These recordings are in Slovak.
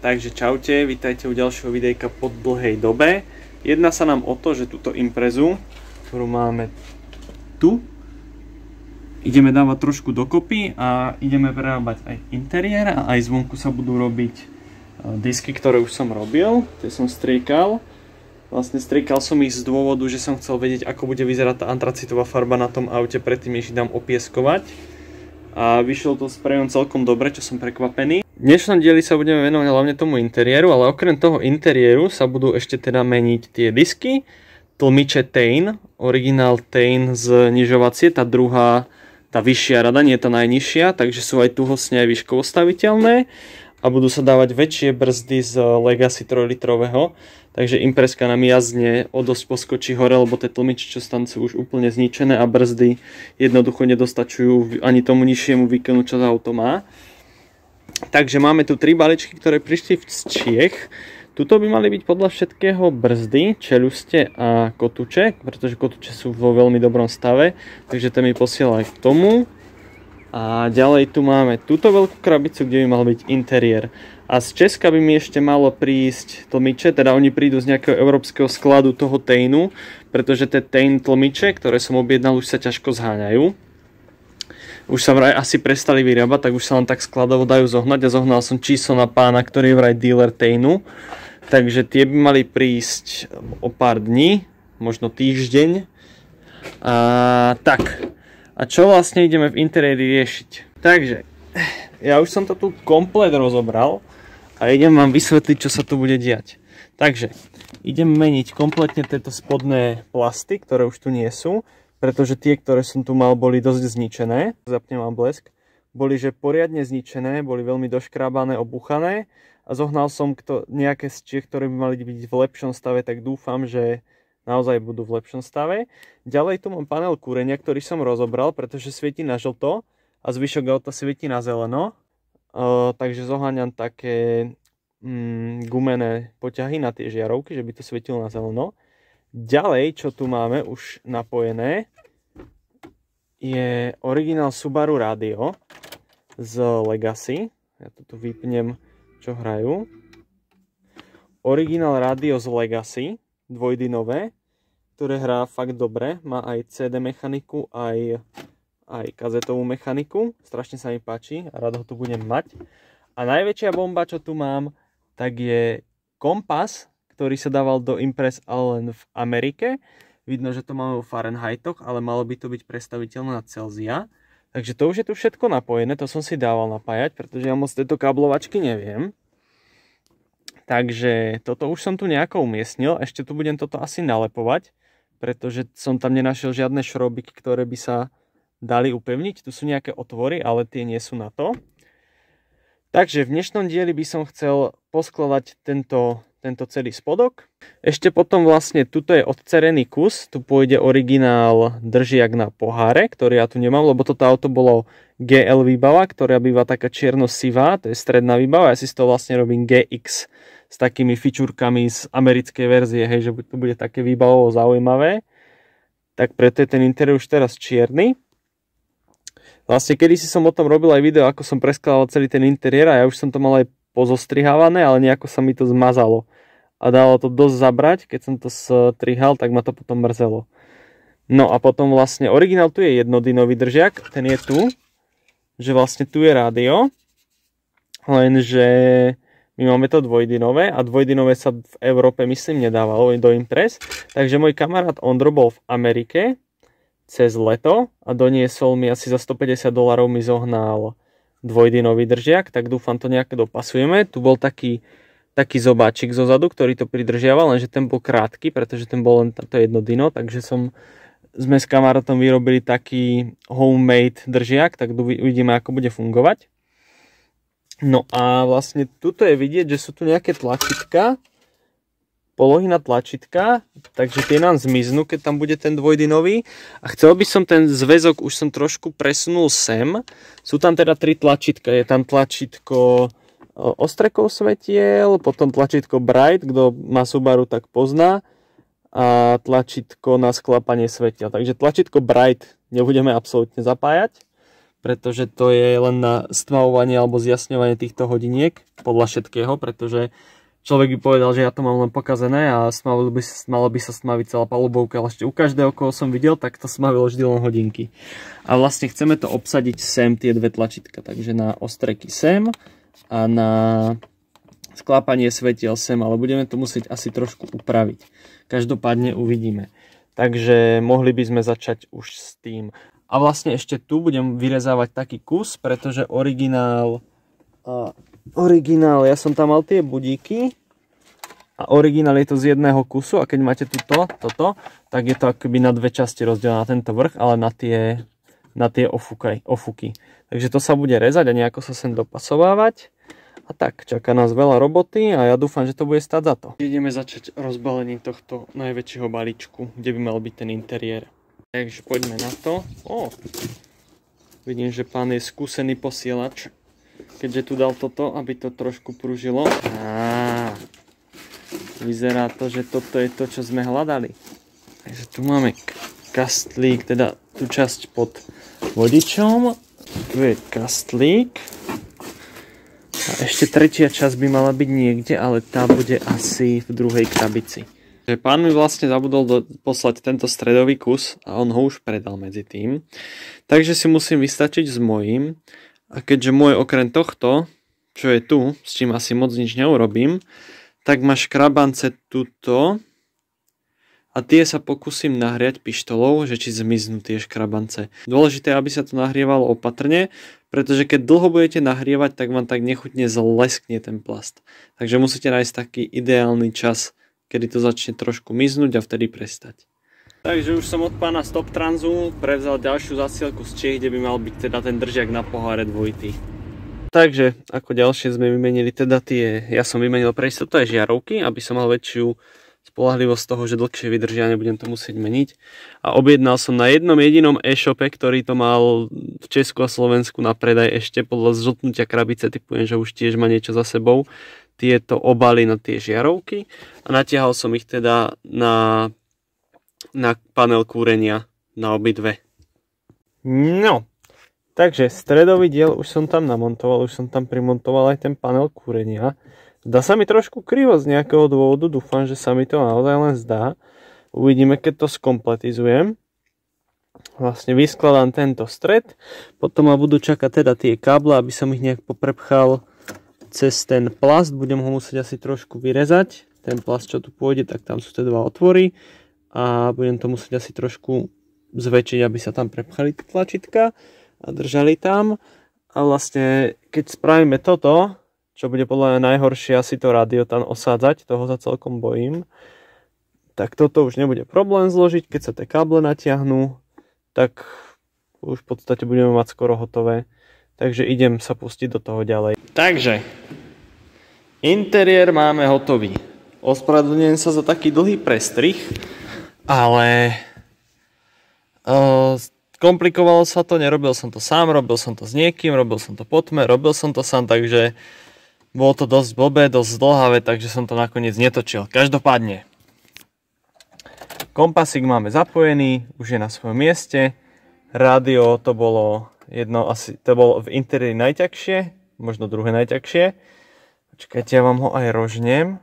Takže čaute, vítajte u ďalšieho videjka po dlhej dobe. Jedná sa nám o to, že túto imprezu, ktorú máme tu, ideme dávať trošku dokopy a ideme prerábať aj interiér a aj zvonku sa budú robiť disky, ktoré už som robil. Tie som striekal. Vlastne striekal som ich z dôvodu, že som chcel vedieť, ako bude vyzerať tá antracitová farba na tom aute predtým, než ich dám opieskovať. A vyšlo to sprejom celkom dobre, čo som prekvapený. V dnešnom dieli sa budeme venovať hlavne tomu interiéru, ale okrem toho interiéru sa budú ešte teda meniť tie disky, tlmiče Tein, originál Tein znižovacie, tá druhá, tá vyššia rada, nie tá najnižšia, takže sú aj tuhostne aj výškovo staviteľné a budú sa dávať väčšie brzdy z Legacy 3-litrového, takže imprezka nám jazdne o dosť poskočí hore, lebo tie tlmiče, čo tam sú už úplne zničené a brzdy jednoducho nedostačujú ani tomu nižšiemu výkonu, čo to auto má. Takže máme tu 3 balíčky, ktoré prišli z Čiech. Tuto by mali byť podľa všetkého brzdy, čeľuste a kotúče, pretože kotúče sú vo veľmi dobrom stave, takže ten mi posiela aj k tomu. A ďalej tu máme túto veľkú krabicu, kde by mal byť interiér. A z Česka by mi ešte malo prísť tlmiče, teda oni prídu z nejakého európskeho skladu toho Teinu, pretože tie Tein tlmiče, ktoré som objednal, už sa ťažko zháňajú. Už sa vraj asi prestali vyrábať, tak už sa len tak skladovo dajú zohnať a zohnal som číslo na pána, ktorý je vraj dealer Teinu. Takže tie by mali prísť o pár dní, možno týždeň. A čo vlastne ideme v interiéri riešiť? Takže, ja už som to tu komplet rozobral a idem vám vysvetliť, čo sa tu bude diať. Takže, idem meniť kompletne tieto spodné plasty, ktoré už tu nie sú, pretože tie, ktoré som tu mal, boli dosť zničené. Zapnem vám blesk. Boli, že poriadne zničené, boli veľmi doškrábané, obuchané a zohnal som nejaké z Čiech, ktoré by mali byť v lepšom stave, tak dúfam, že naozaj budú v lepšom stave. Ďalej tu mám panel kúrenia, ktorý som rozobral, pretože svieti na žlto a zvyšok auta svieti na zeleno. Takže zoháňam také gumené poťahy na tie žiarovky, že by to svietilo na zeleno. Ďalej, čo tu máme už napojené, je originál Subaru rádio z Legacy. Ja to tu vypnem, čo hrajú. Originál rádio z Legacy, dvojdynové, ktoré hrá fakt dobre. Má aj CD mechaniku, aj kazetovú mechaniku. Strašne sa mi páči a rád ho tu budem mať. A najväčšia bomba, čo tu mám, tak je kompas, ktorý sa dával do Imprez ale len v Amerike. Vidno, že to máme vo Fahrenheitoch, ale malo by to byť prestaviteľné na Celzia. Takže to už je tu všetko napojené, to som si dával napájať, pretože ja moc tieto káblovačky neviem. Takže toto už som tu nejako umiestnil, ešte tu budem toto asi nalepovať, pretože som tam nenašiel žiadne šrobiky, ktoré by sa dali upevniť. Tu sú nejaké otvory, ale tie nie sú na to. Takže v dnešnom dieli by som chcel poskladať tento celý spodok. Ešte potom vlastne tuto je odcerený kus, tu pôjde originál držiak na poháre, ktorý ja tu nemám, lebo toto auto bolo GL výbava, ktorá býva taká čierno-sivá, to je stredná výbava, ja si z toho vlastne robím GX s takými fičúrkami z americkej verzie, hej, že to bude také výbavovo zaujímavé. Tak preto je ten interiér už teraz čierny. Vlastne kedysi som o tom robil aj video, ako som preskladal celý ten interiér a ja už som to mal aj pozostrihávané, ale nejako sa mi to zmazalo. A dalo to dosť zabrať, keď som to strihal, tak ma to potom mrzelo. No a potom vlastne originál tu je jednodynový držiak, ten je tu, že vlastne tu je rádio, lenže my máme to dvojdynové a dvojdynové sa v Európe myslím nedávalo do Imprez, takže môj kamarát Ondro bol v Amerike cez leto a doniesol mi asi za $150 mi zohnal dvojdynový držiak, tak dúfam to nejako dopasujeme. Tu bol taký zobáčik zozadu, ktorý to pridržiaval, lenže ten bol krátky, pretože ten bol len to jednodyno, takže sme s kamarátom vyrobili taký homemade držiak, tak uvidíme, ako bude fungovať. No a vlastne tuto je vidieť, že sú tu nejaké tlačítka, polohy na tlačítka, takže tie nám zmiznú, keď tam bude ten dvojdynový. A chcel by som ten zväzok, už som trošku presunul sem. Sú tam teda 3 tlačítka. Je tam tlačítko ostrekov svetiel, potom tlačítko Bright, kto má Subaru, tak pozná. A tlačítko na sklápanie svetiel. Takže tlačítko Bright nebudeme absolútne zapájať, pretože to je len na stmavovanie alebo zjasňovanie týchto hodiniek podľa všetkého, pretože človek by povedal, že ja to mám len pokazené a malo by sa stmaviť celá palubovka, ale ešte u každého, koho som videl, tak to stmavilo vždy len hodinky. A vlastne chceme to obsadiť sem, tie dve tlačítka, takže na ostreky sem a na sklápanie svetiel sem, ale budeme to musieť asi trošku upraviť. Každopádne uvidíme. Takže mohli by sme začať už s tým. A vlastne ešte tu budem vyrezávať taký kus, pretože originál, ja som tam mal tie budíky a originál je to z jedného kusu a keď máte toto, tak je to akoby na dve časti rozdelené, na tento vrch, ale na tie ofuky. Takže to sa bude rezať a nejako sa sem dopasovávať. A tak, čaká nás veľa roboty a ja dúfam, že to bude stáť za to. Ideme začať rozbalením tohto najväčšieho balíčku, kde by mal byť ten interiér. Takže poďme na to. Vidím, že pán je skúsený posielač, keďže tu dal toto, aby to trošku pružilo. Vyzerá to, že toto je to, čo sme hľadali. Takže tu máme kastlík, teda tú časť pod vodičom. Tu je kastlík. A ešte tretia časť by mala byť niekde, ale tá bude asi v druhej krabici. Pán mi vlastne zabudol poslať tento stredový kus a on ho už predal medzi tým. Takže si musím vystačiť s mojím. A keďže môj okrem tohto, čo je tu, s čím asi moc nič neurobím, tak má škrabance tuto. A tie sa pokúsim nahriať pištolou, že či zmiznú tie škrabance. Dôležité je, aby sa to nahrievalo opatrne, pretože keď dlho budete nahrievať, tak vám tak nechutne zleskne ten plast. Takže musíte nájsť taký ideálny čas, kedy to začne trošku miznúť a vtedy prestať. Takže už som od pána Stoptransu prevzal ďalšiu zasielku z Čiech, kde by mal byť teda ten držiak na poháre dvojitý. Takže ako ďalšie sme vymenili teda ja som vymenil pre istotu aj žiarovky, aby som mal väčšiu spoľahlivosť toho, že dlhšie vydržia, nebudem to musieť meniť. A objednal som na jednom jedinom e-shope, ktorý to mal v Česku a Slovensku na predaj ešte podľa zžltnutia krabice, typujem, že už tiež má niečo za sebou, tieto obaly na tie žiarovky a natiahol som ich teda na panel kúrenia na obidve. No, takže stredový diel už som tam namontoval, už som tam primontoval aj ten panel kúrenia. Zdá sa mi trošku krivo z nejakého dôvodu, dúfam, že sa mi to naozaj len zdá. Uvidíme, keď to skompletizujem. Vlastne vyskladám tento stred, potom ma budú čakať teda tie káble, aby som ich nejak poprepchal cez ten plast, budem ho musieť asi trošku vyrezať. Ten plast, čo tu pôjde, tak tam sú tie dva otvory a budem to musieť asi trošku zväčšiť, aby sa tam prepchali tie tlačítka a držali tam. A vlastne, keď spravíme toto, čo bude podľa mňa najhoršie asi to rádio tam osádzať, toho sa celkom bojím, tak toto už nebude problém zložiť, keď sa tie káble natiahnú, tak už v podstate budeme mať skoro hotové. Takže idem sa pustiť do toho ďalej. Takže, interiér máme hotový. Ospravedlňujem sa za taký dlhý prestrih, ale komplikovalo sa to, nerobil som to sám, robil som to s niekým, robil som to po tme, robil som to sám, takže bolo to dosť blbé, dosť zdĺhavé, takže som to nakoniec netočil. Každopádne, kompasík máme zapojený, už je na svojom mieste, rádio to bolo to bolo v interiéri najťažšie, možno druhé najťažšie. Počkajte, ja vám ho aj rožnem.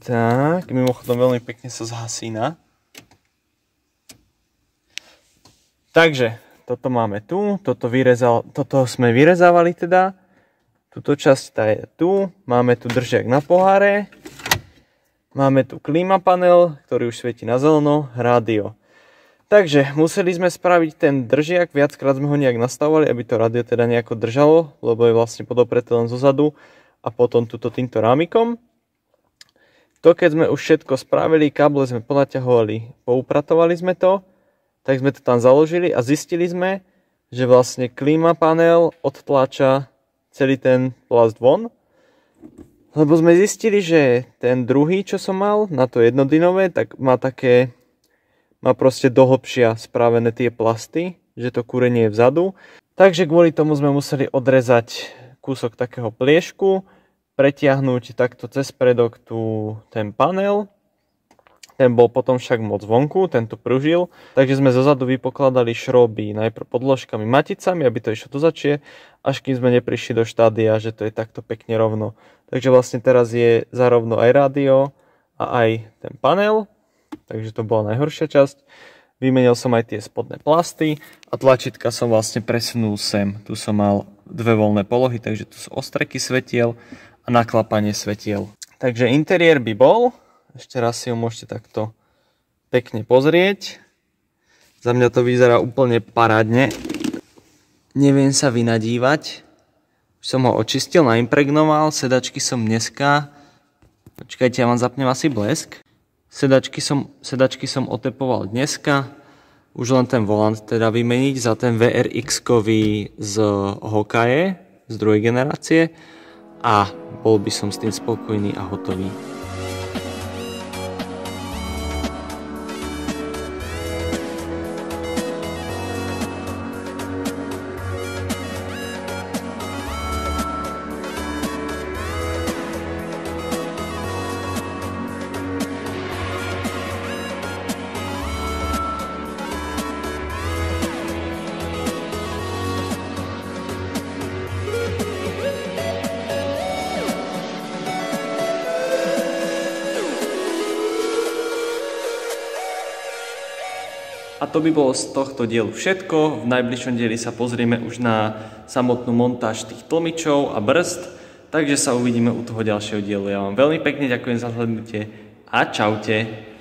Tak, mimochodom veľmi pekne sa zhasína. Takže, toto máme tu, toto sme vyrezávali teda. Tuto časť tá je tu, máme tu držiak na poháre. Máme tu klimapanel, ktorý už svieti na zeleno, rádio. Takže museli sme spraviť ten držiak, viackrát sme ho nejak nastavovali, aby to rádio teda nejako držalo, lebo je vlastne podopreté len zozadu a potom tuto týmto rámikom. To keď sme už všetko spravili, káble sme ponaťahovali, poupratovali sme to, tak sme to tam založili a zistili sme, že vlastne klimapanel odtláča celý ten plast von. Lebo sme zistili, že ten druhý, čo som mal, na to jednodynové, tak má proste dohlbšia spravené tie plasty, že to kúrenie je vzadu. Takže kvôli tomu sme museli odrezať kúsok takého pliešku, pretiahnuť takto cez predok ten panel Ten bol potom však moc vonku, tento pružil, takže sme zozadu vypokladali šroby najprv podložkami, maticami, aby to išlo do začie, až kým sme neprišli do štádia, že to je takto pekne rovno. Takže vlastne teraz je zarovno aj rádio a aj ten panel, takže to bola najhoršia časť. Vymenil som aj tie spodné plasty a tlačítka som vlastne presunul sem. Tu som mal dve voľné polohy, takže tu sú ostreky svetiel a naklapanie svetiel. Takže interiér by bol. Ešte raz si ho môžete takto pekne pozrieť. Za mňa to vyzerá úplne parádne. Neviem sa vynadívať. Už som ho očistil, naimpregnoval. Sedačky som dneska... Počkajte, ja vám zapnem asi blesk. Sedačky som otepoval dneska. Už len ten volant teda vymeniť za ten VRX-kový z Hokkaje, z druhej generácie. A bol by som s tým spokojný a hotový. A to by bolo z tohto dielu všetko. V najbližšom dieli sa pozrieme už na samotnú montáž tých tlmičov a brzd. Takže sa uvidíme u toho ďalšieho dielu. Ja vám veľmi pekne ďakujem za hľadnutie a čaute.